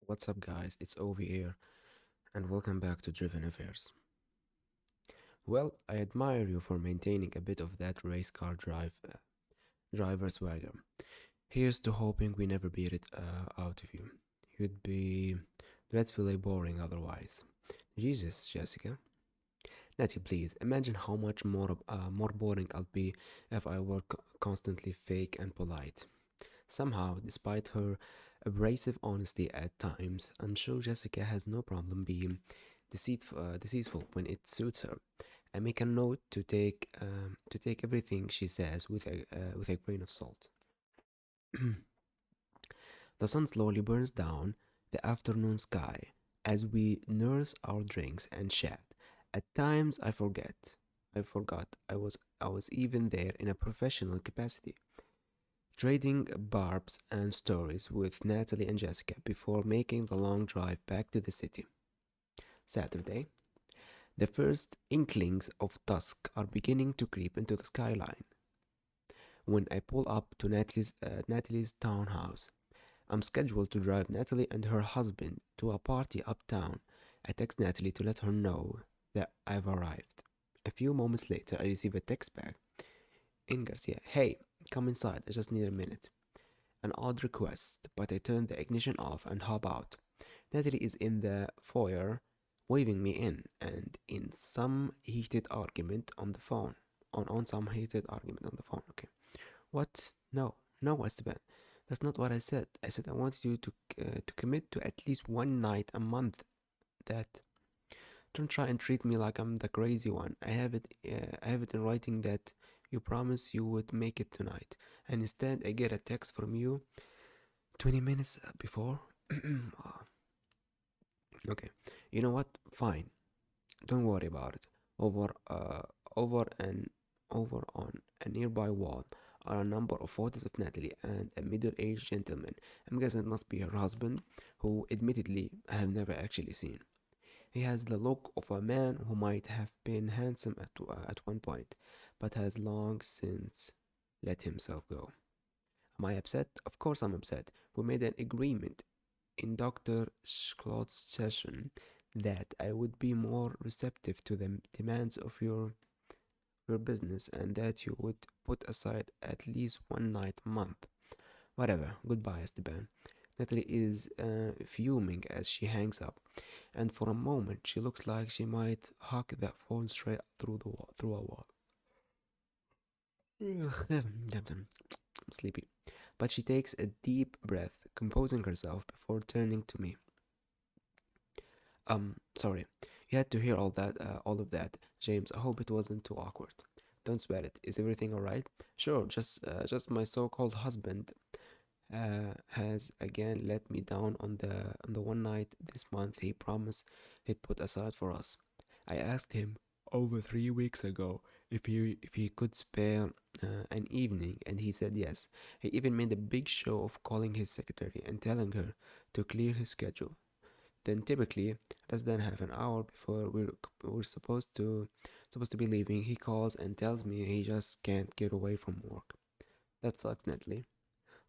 What's up, guys? It's AOVE here, and welcome back to Driven Affairs. Well, I admire you for maintaining a bit of that race car driver swagger. Here's to hoping we never beat it out of you. You'd be dreadfully boring otherwise. Jesus, Jessica. Natty, please imagine how much more boring I'll be if I were constantly fake and polite. Somehow, despite her abrasive honesty at times, I'm sure Jessica has no problem being deceitful when it suits her. I make a note to take everything she says with a grain of salt. The sun slowly burns down the afternoon sky as we nurse our drinks and chat. At times, I forgot I was even there in a professional capacity, trading barbs and stories with Natalie and Jessica before making the long drive back to the city. Saturday. The first inklings of dusk are beginning to creep into the skyline. When I pull up to Natalie's townhouse, I'm scheduled to drive Natalie and her husband to a party uptown. I text Natalie to let her know that I've arrived. A few moments later, I receive a text back in Garcia. Hey, come inside, I just need a minute. An odd request, but I turn the ignition off and hop out. Natalie is in the foyer, waving me in, and in some heated argument on the phone. On some heated argument on the phone. Okay. What? No, no, Esteban. That's not what I said. I said I wanted you to commit to at least one night a month. That. Don't try and treat me like I'm the crazy one. I have it in writing that you promised you would make it tonight, and instead I get a text from you 20 minutes before. Ah, okay, you know what? Fine. Don't worry about it. Over, uh, over and over on a nearby wall are a number of photos of Natalie and a middle-aged gentleman. I'm guessing it must be her husband, who admittedly I have never actually seen. He has the look of a man who might have been handsome at one point, but has long since let himself go. Am I upset? Of course I'm upset. We made an agreement in Dr. Claude's session that I would be more receptive to the demands of your business and that you would put aside at least one night a month. Whatever. Goodbye, Esteban. Natalie is fuming as she hangs up, and for a moment she looks like she might huck that phone straight through a wall. I'm sleepy. But she takes a deep breath, composing herself before turning to me. Sorry. You had to hear all of that, James. I hope it wasn't too awkward. Don't sweat it. Is everything alright? Sure, just my so-called husband has again let me down on the one night this month he promised he'd put aside for us. I asked him over 3 weeks ago if he could spare an evening, and he said yes. He even made a big show of calling his secretary and telling her to clear his schedule. Then typically, less than half an hour before we're supposed to be leaving, he calls and tells me he just can't get away from work. That sucks, Natalie.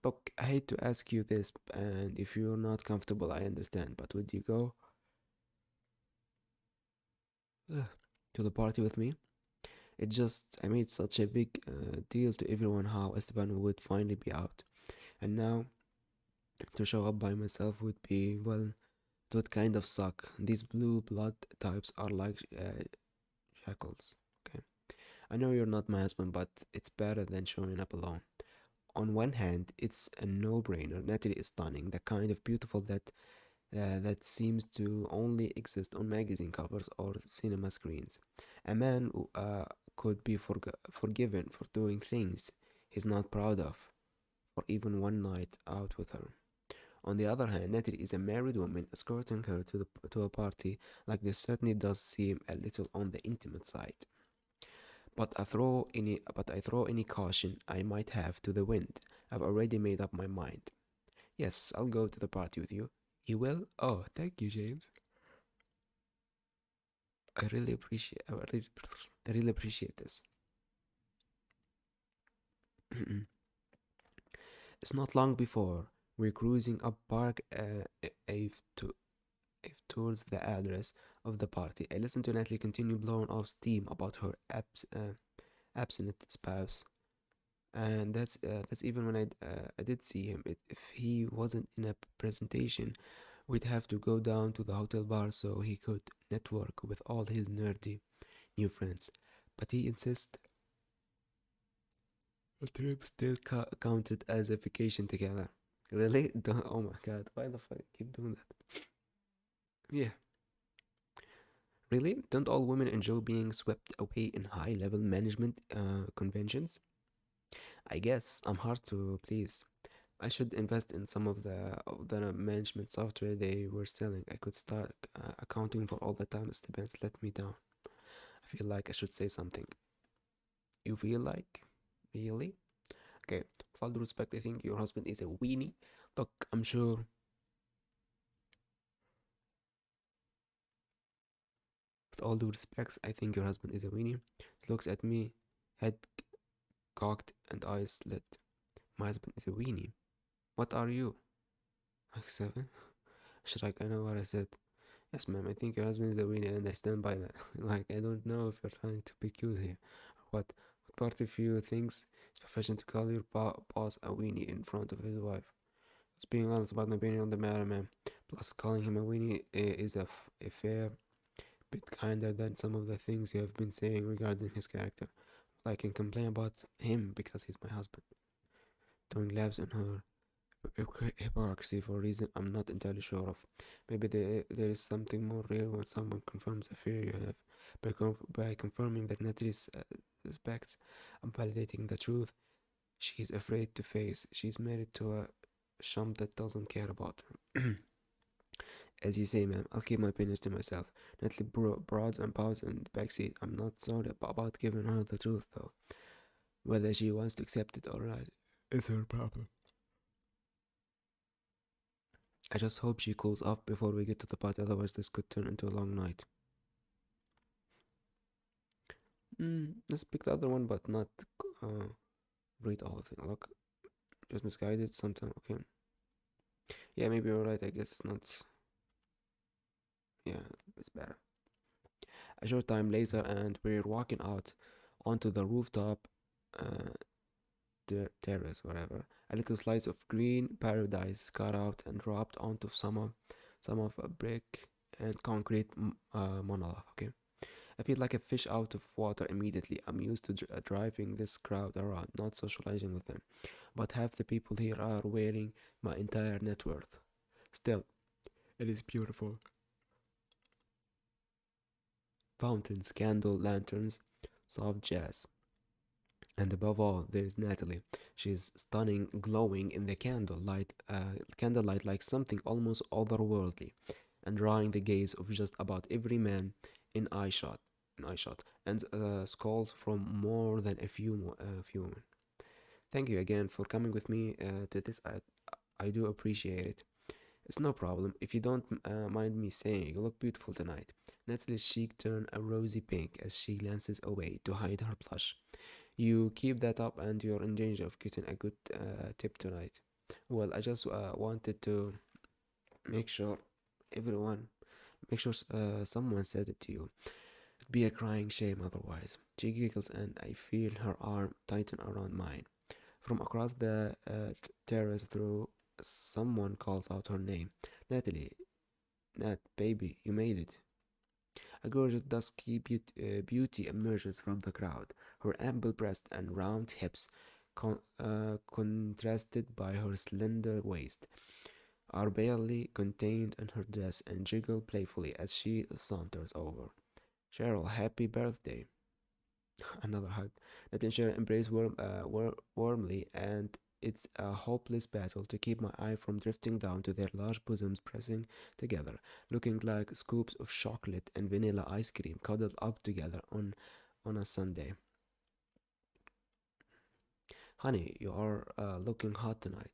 Look, I hate to ask you this, and if you're not comfortable, I understand, but would you go Ugh, to the party with me? I made such a big deal to everyone how Esteban would finally be out. And now, to show up by myself would be, well, it would kind of suck. These blue blood types are like shackles, okay? I know you're not my husband, but it's better than showing up alone. On one hand, it's a no-brainer. Natalie is stunning, the kind of beautiful that seems to only exist on magazine covers or cinema screens. A man could be forgiven for doing things he's not proud of, for even one night out with her. On the other hand, Natalie is a married woman. Escorting her to a party like this certainly does seem a little on the intimate side. But I throw any caution I might have to the wind. I've already made up my mind. Yes, I'll go to the party with you. You will? Oh, thank you, James. I really appreciate this. It's not long before We're cruising up Park Ave towards the address of the party. I listened to Natalie continue blowing off steam about her absent spouse, and that's even when I did see him. If he wasn't in a presentation, we'd have to go down to the hotel bar so he could network with all his nerdy new friends. But he insists the trip still counted as a vacation together. Really? Oh my god, why the fuck keep doing that? Yeah, really? Don't all women enjoy being swept away in high level management conventions? I guess I'm hard to please. I should invest in some of the management software they were selling. I could start accounting for all the time Stevens let me down. I feel like I should say something. You feel like? Really? Okay, with all due respect, I think your husband is a weenie. Look, I'm sure, with all due respect, I think your husband is a weenie. He looks at me, head cocked and eyes slit. My husband is a weenie. What are you? Like 7? Shrek, I know what I said. Yes, ma'am, I think your husband is a weenie and I stand by that. Like, I don't know if you're trying to be cute here. What part of you thinks it's professional to call your boss a weenie in front of his wife? Just being honest about my opinion on the matter, ma'am. Plus, calling him a weenie is a fair bit kinder than some of the things you have been saying regarding his character. I can complain about him because he's my husband. Doing labs on her hypocrisy for a reason I'm not entirely sure of. Maybe there is something more real when someone confirms a fear you have. By confirming that Natalie's suspects, I'm validating the truth she's afraid to face. She's married to a chump that doesn't care about her. As you say, ma'am, I'll keep my opinions to myself. Natalie broads and pouts in the backseat. I'm not sorry about giving her the truth, though. Whether she wants to accept it or not, it's her problem. I just hope she cools off before we get to the party, otherwise this could turn into a long night. Let's pick the other one, but not uh, read all of it. Look, just misguided sometimes. Okay. Yeah, maybe you're right. I guess it's not. Yeah, it's better. A short time later, and we're walking out onto the rooftop, uh, the terrace, whatever. A little slice of green paradise cut out and dropped onto some of a brick and concrete monolith. Okay. I feel like a fish out of water immediately. I'm used to driving this crowd around, not socializing with them. But half the people here are wearing my entire net worth. Still, it is beautiful. Fountains, candle lanterns, soft jazz. And above all, there's Natalie. She's stunning, glowing in the candlelight like something almost otherworldly, and drawing the gaze of just about every man in eyeshot, and skulls from more than a few women. Thank you again for coming with me to this. I do appreciate it. It's no problem. If you don't mind me saying, you look beautiful tonight. Natalie's cheek turned a rosy pink as she glances away to hide her blush. You keep that up and you're in danger of getting a good tip tonight. Well, I just wanted to make sure everyone, make sure someone said it to you. It'd be a crying shame otherwise. She giggles and I feel her arm tighten around mine. From across the terrace through, someone calls out her name. Natalie, Nat, baby, you made it. A gorgeous dusky beauty emerges from the crowd, her ample breast and round hips, contrasted by her slender waist, are barely contained in her dress and jiggle playfully as she saunters over. Cheryl, happy birthday. Another hug. Let Cheryl embrace warmly, and it's a hopeless battle to keep my eye from drifting down to their large bosoms pressing together, looking like scoops of chocolate and vanilla ice cream cuddled up together on a Sunday. Honey, you are looking hot tonight.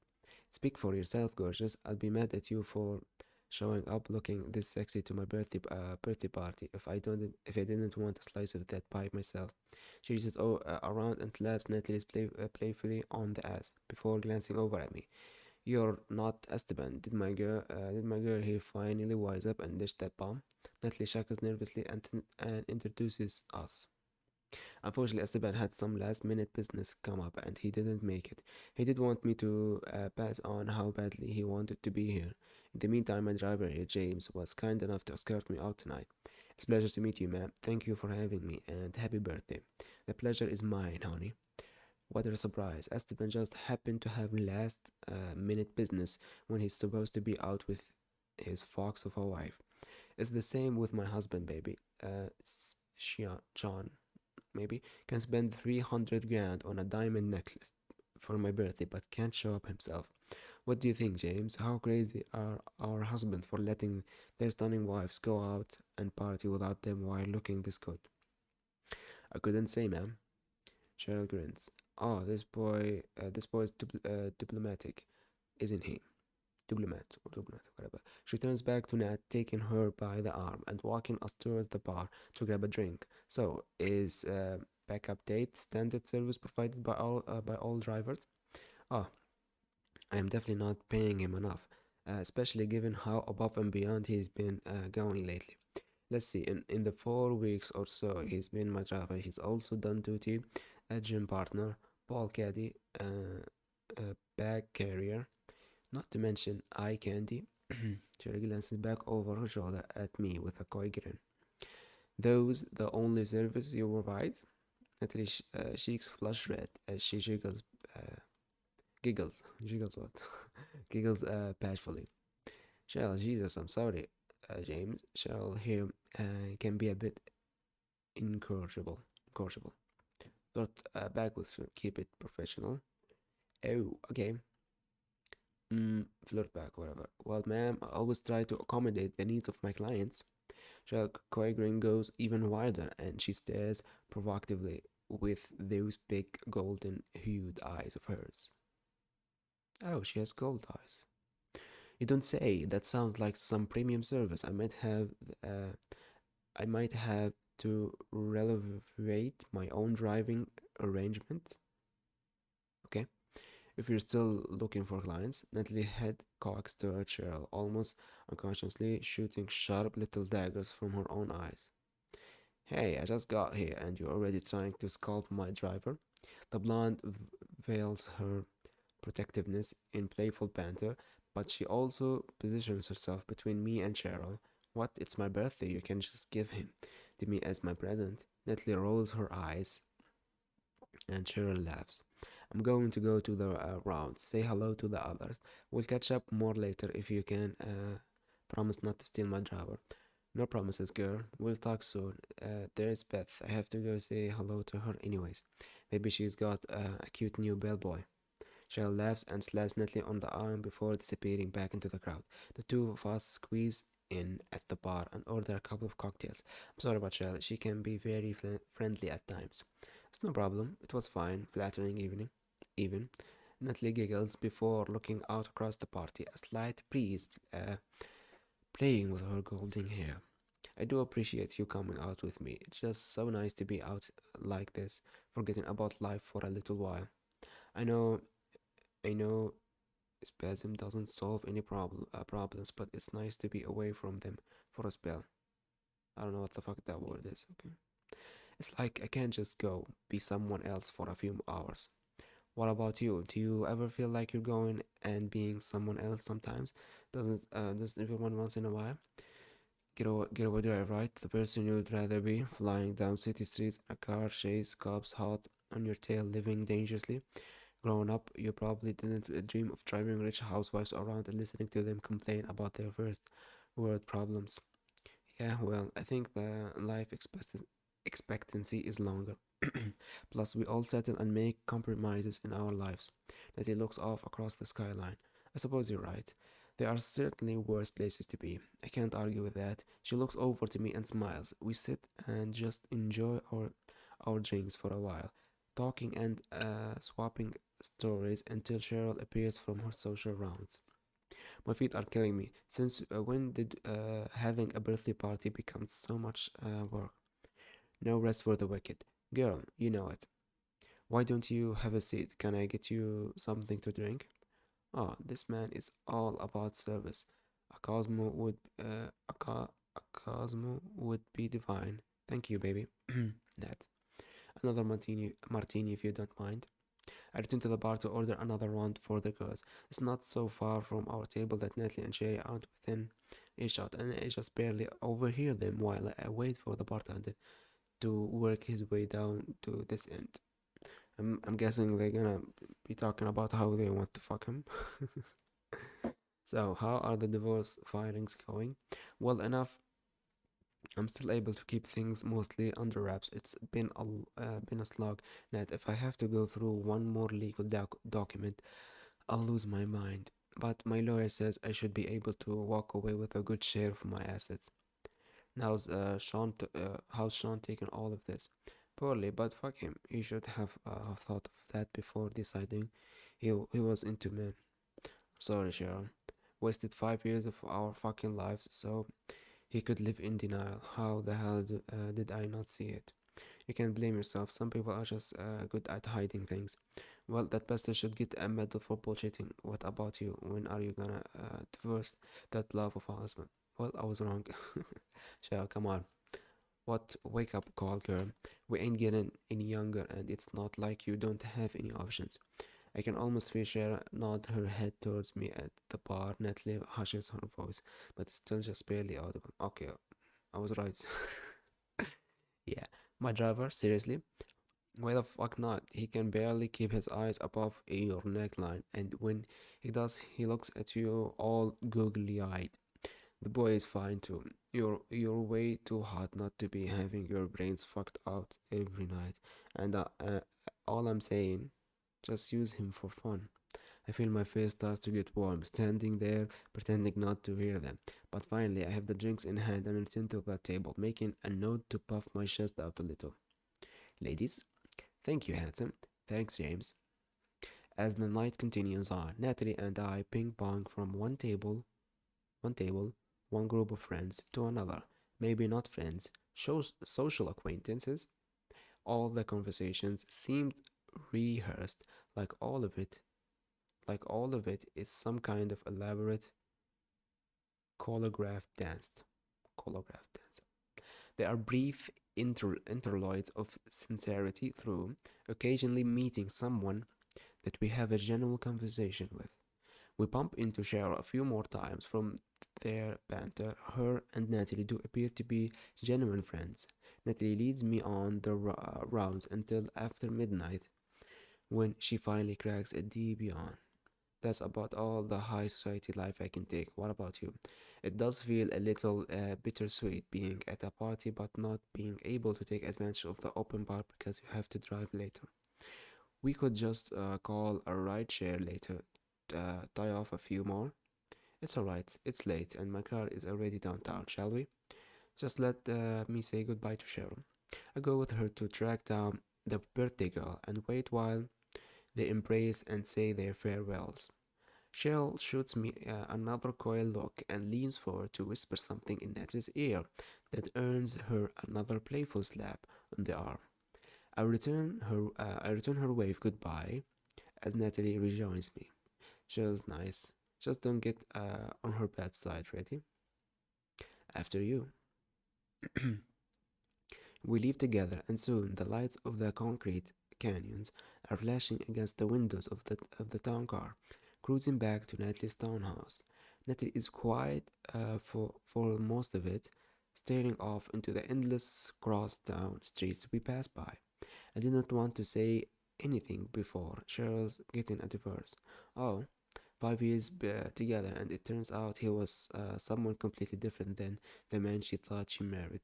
Speak for yourself, gorgeous. I'll be mad at you for showing up looking this sexy to my birthday party if I didn't want a slice of that pie myself. She reaches around and slaps Natalie's playfully on the ass before glancing over at me. You're not Esteban. Did my girl here finally wise up and dish that bomb? Natalie shackles nervously and introduces us. Unfortunately, Esteban had some last minute business come up and he didn't make it. He did want me to pass on how badly he wanted to be here. In the meantime, my driver here, James, was kind enough to escort me out tonight. It's a pleasure to meet you, ma'am. Thank you for having me and happy birthday. The pleasure is mine, honey. What a surprise. Esteban just happened to have last minute business when he's supposed to be out with his fox of a wife. It's the same with my husband, baby. John, maybe, can spend 300 grand on a diamond necklace for my birthday but can't show up himself. What do you think, James? How crazy are our husbands for letting their stunning wives go out and party without them while looking this good? I couldn't say, ma'am. Cheryl grins. Oh, this boy is diplomatic, isn't he? Diplomat, whatever. She turns back to Nat, taking her by the arm and walking us towards the bar to grab a drink. So, is backup date standard service provided by all drivers? Oh, I am definitely not paying him enough, especially given how above and beyond he's been going lately. Let's see, in the 4 weeks or so he's been my driver, he's also done duty, a gym partner, ball caddy, a bag carrier, not to mention eye candy. Cherry glances back over her shoulder at me with a coy grin. Those the only service you provide? Natalie's cheeks flush red as she giggles what? Giggles bashfully. Cheryl, Jesus, I'm sorry, James. Cheryl here can be a bit incorrigible. Flirt back with her. Keep it professional. Oh, okay. Flirt back, whatever. Well, ma'am, I always try to accommodate the needs of my clients. Cheryl Coigrin goes even wider and she stares provocatively with those big golden hued eyes of hers. Oh, she has gold eyes. You don't say. That sounds like some premium service. Uh, I might have to relevate my own driving arrangement. Okay. If you're still looking for clients, Natalie head cocks to her Cheryl, almost unconsciously shooting sharp little daggers from her own eyes. Hey, I just got here and you're already trying to scalp my driver? The blonde veils her protectiveness in playful banter, but she also positions herself between me and Cheryl. What? It's my birthday. You can just give him to me as my present. Natalie rolls her eyes and Cheryl laughs. I'm going to go to the rounds. Say hello to the others. We'll catch up more later if you can. Promise not to steal my driver. No promises, girl. We'll talk soon. There's Beth. I have to go say hello to her anyways. Maybe she's got a cute new bellboy. Cheryl laughs and slaps Natalie on the arm before disappearing back into the crowd. The two of us squeeze in at the bar and order a couple of cocktails. I'm sorry about Cheryl. She can be very friendly at times. It's no problem. It was fine. Flattering evening. Even. Natalie giggles before looking out across the party, a slight breeze playing with her golden hair. I do appreciate you coming out with me. It's just so nice to be out like this, forgetting about life for a little while. I know, I know, spasm doesn't solve any problems, but it's nice to be away from them for a spell. I don't know what the fuck that word is. Okay, it's like I can't just go be someone else for a few hours. What about you? Do you ever feel like you're going and being someone else sometimes? Doesn't everyone once in a while? Get away drive, right? The person you'd rather be flying down city streets in a car, chase cops hot on your tail, living dangerously. Growing up, you probably didn't dream of driving rich housewives around and listening to them complain about their first world problems. Yeah, well, I think the expectancy is longer. Plus, we all settle and make compromises in our lives. That he looks off across the skyline. I suppose you're right. There are certainly worse places to be. I can't argue with that. She looks over to me and smiles. We sit and just enjoy our drinks for a while, talking and swapping stories until Cheryl appears from her social rounds. My feet are killing me. Since when did having a birthday party become so much work? No rest for the wicked. Girl, you know it. Why don't you have a seat? Can I get you something to drink? Oh, this man is all about service. A Cosmo would, a Cosmo would be divine. Thank you, baby. That. Another martini, if you don't mind. I return to the bar to order another round for the girls. It's not so far from our table that Natalie and Sherry aren't within earshot, and I just barely overhear them while I wait for the bartender to work his way down to this end. I'm guessing they're gonna be talking about how they want to fuck him. So, how are the divorce filings going? Well enough. I'm still able to keep things mostly under wraps. It's been a slog. That if I have to go through one more legal document, I'll lose my mind. But my lawyer says I should be able to walk away with a good share of my assets. How's Sean taking all of this? Poorly, but fuck him. He should have thought of that before deciding he was into men. Sorry, Sharon. Wasted 5 years of our fucking lives so he could live in denial. How the hell did I not see it? You can blame yourself. Some people are just good at hiding things. Well, that bastard should get a medal for bullshitting. What about you? When are you gonna divorce that love of a husband? Well, I was wrong. Shall come on. What wake up call, girl? We ain't getting any younger, and it's not like you don't have any options. I can almost feel Shara nod her head towards me at the bar. Natalie hushes her voice, but it's still just barely audible. Okay, I was right. Yeah, my driver, seriously? Why the fuck not? He can barely keep his eyes above your neckline, and when he does, he looks at you all googly eyed. The boy is fine too. You're way too hot not to be having your brains fucked out every night. And all I'm saying, just use him for fun. I feel my face starts to get warm, standing there, pretending not to hear them. But finally, I have the drinks in hand and return to the table, making a note to puff my chest out a little. Ladies, thank you, handsome. Thanks, James. As the night continues on, Natalie and I ping pong from one table, one group of friends to another. Maybe not friends, social acquaintances. All the conversations seemed rehearsed, like all of it, like all of it is some kind of elaborate choreographed dance. Choreographed dance. There are brief interludes of sincerity through occasionally meeting someone that we have a general conversation with. We bump into Cheryl a few more times from their banter. Her and Natalie do appear to be genuine friends. Natalie leads me on the rounds until after midnight when she finally cracks a deep yawn. That's about all the high society life I can take. What about you? It does feel a little bittersweet being at a party but not being able to take advantage of the open bar because you have to drive later. We could just call a ride share later, tie off a few more. It's alright, it's late and my car is already downtown, shall we? Just let me say goodbye to Cheryl. I go with her to track down the birthday girl and wait while they embrace and say their farewells. Cheryl shoots me another coy look and leans forward to whisper something in Natalie's ear that earns her another playful slap on the arm. I return her wave goodbye as Natalie rejoins me. Cheryl's nice. Just don't get on her bad side, ready? After you. We leave together, and soon the lights of the concrete canyons are flashing against the windows of the town car, cruising back to Natalie's townhouse. Natalie is quiet for most of it, staring off into the endless cross-town streets we pass by. I did not want to say anything before Cheryl's getting a divorce. Oh, 5 years together, and it turns out he was someone completely different than the man she thought she married.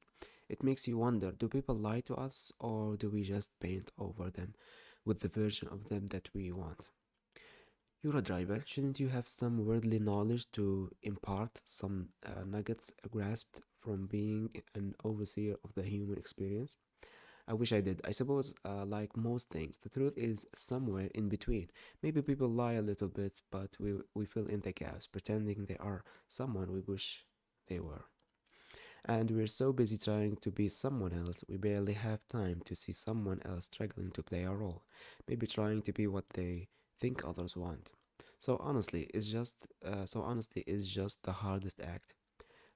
It makes you wonder, do people lie to us, or do we just paint over them with the version of them that we want? You're a driver, shouldn't you have some worldly knowledge to impart, some nuggets grasped from being an overseer of the human experience? I wish I did. I suppose, like most things, the truth is somewhere in between. Maybe people lie a little bit, but we fill in the gaps, pretending they are someone we wish they were. And we're so busy trying to be someone else, we barely have time to see someone else struggling to play a role, maybe trying to be what they think others want. So honestly, it's just the hardest act.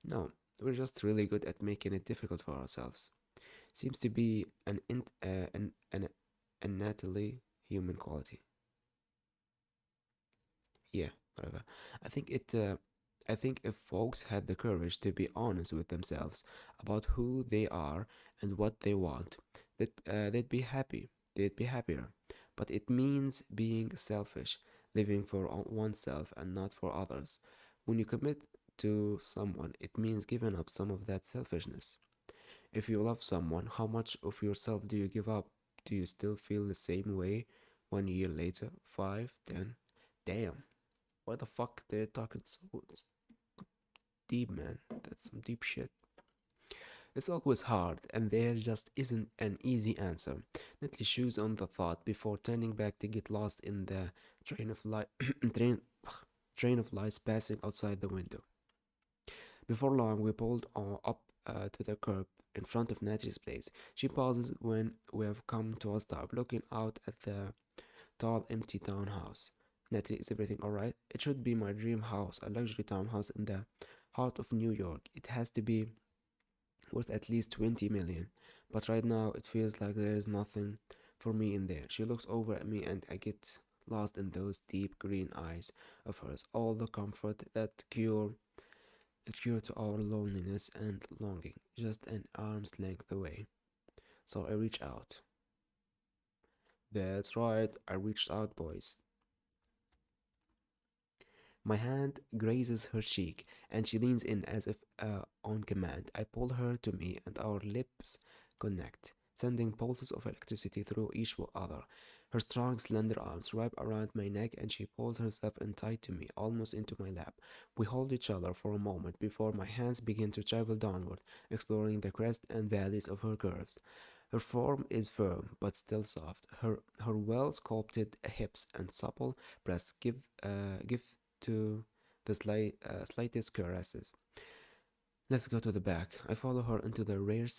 No, we're just really good at making it difficult for ourselves. Seems to be an innately human quality. Yeah, whatever. I think it. I think if folks had the courage to be honest with themselves about who they are and what they want, they'd be happy. They'd be happier. But it means being selfish, living for oneself and not for others. When you commit to someone, it means giving up some of that selfishness. If you love someone, how much of yourself do you give up? Do you still feel the same way 1 year later? Five, 10? Damn. Why the fuck they're talking so deep, man? That's some deep shit. It's always hard, and there just isn't an easy answer. Neatly choose on the thought before turning back to get lost in the train of light, train, train of lights passing outside the window. Before long, we pulled up to the curb in front of Natalie's place. She pauses when we have come to a stop, looking out at the tall, empty townhouse. Natalie, is everything alright? It should be my dream house, a luxury townhouse in the heart of New York. It has to be worth at least 20 million. But right now, it feels like there is nothing for me in there. She looks over at me and I get lost in those deep green eyes of hers. All the comfort the cure to our loneliness and longing, just an arm's length away. So I reach out. That's right, I reached out, boys. My hand grazes her cheek, and she leans in as if on command. I pull her to me, and our lips connect, sending pulses of electricity through each other. Her strong, slender arms wrap around my neck, and she pulls herself in tight to me, almost into my lap. We hold each other for a moment before my hands begin to travel downward, exploring the crests and valleys of her curves. Her form is firm but still soft. Her well sculpted hips and supple breasts give to the slightest caresses. Let's go to the back. I follow her into the rear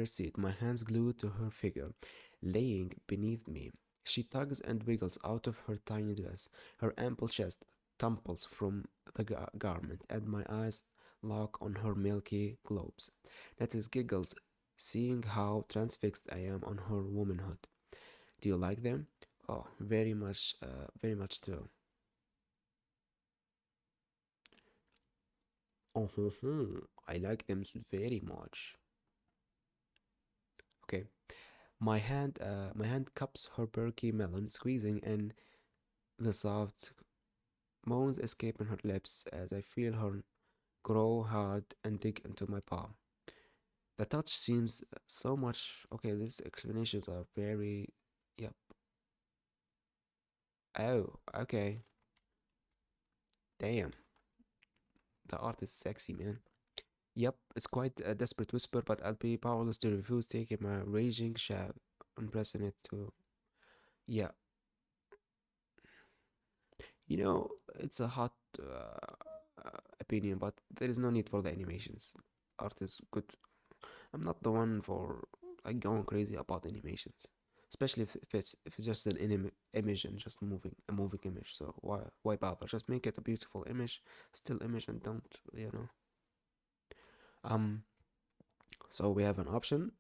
seat, my hands glued to her figure, laying beneath me. She tugs and wiggles out of her tiny dress. Her ample chest tumples from the garment, and my eyes lock on her milky globes. Lettuce giggles, seeing how transfixed I am on her womanhood. Do you like them? Oh, very much too. Oh, I like them very much. Okay. My hand cups her perky melon, squeezing, and the soft moans escape in her lips as I feel her grow hard and dig into my palm. The touch seems so much. Okay, these explanations are very. Yep. Oh, okay. Damn, the art is sexy, man. Yep, it's quite a desperate whisper, but I'll be powerless to refuse taking my raging shout and pressing it to. Yeah, it's a hot opinion, but there is no need for the animations. Art is good. I'm not the one for like going crazy about animations, especially if it's just an image and just a moving image. So why bother? Just make it a beautiful image, still image, and don't you know. Um. So we have an option,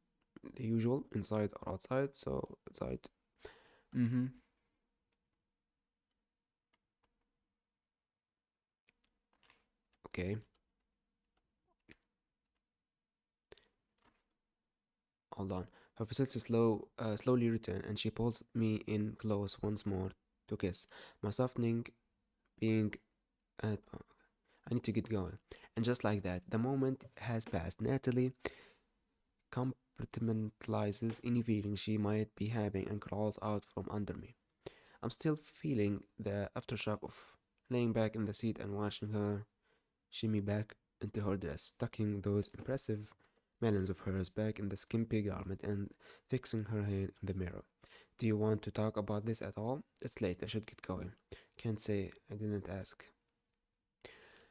the usual inside or outside. So outside. Mm-hmm. Okay. Hold on. Her facility slowly return, and she pulls me in close once more to kiss. My softening being at. I need to get going. And just like that, the moment has passed. Natalie compartmentalizes any feeling she might be having and crawls out from under me. I'm still feeling the aftershock of laying back in the seat and watching her shimmy back into her dress, tucking those impressive melons of hers back in the skimpy garment and fixing her hair in the mirror. Do you want to talk about this at all? It's late, I should get going. Can't say I didn't ask.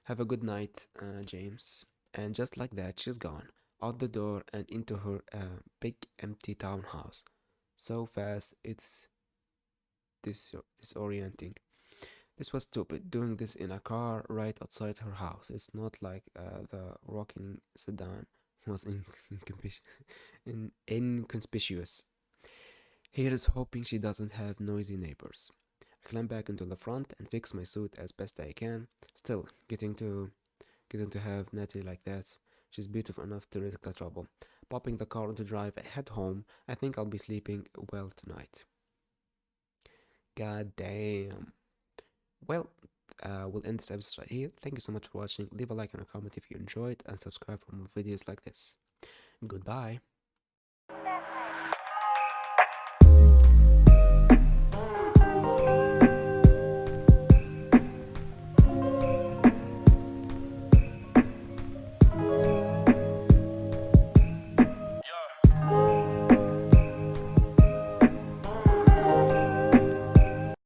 Have a good night, James. And just like that, she's gone, out the door and into her big empty townhouse. So fast, it's disorienting. This was stupid, doing this in a car right outside her house. It's not like the rocking sedan was inconspicuous. Here's hoping she doesn't have noisy neighbors. I climb back into the front and fix my suit as best I can. Still, getting to have Natalie like that. She's beautiful enough to risk the trouble. Popping the car into drive, I head home. I think I'll be sleeping well tonight. God damn. Well, we'll end this episode right here. Thank you so much for watching. Leave a like and a comment if you enjoyed, and subscribe for more videos like this. Goodbye.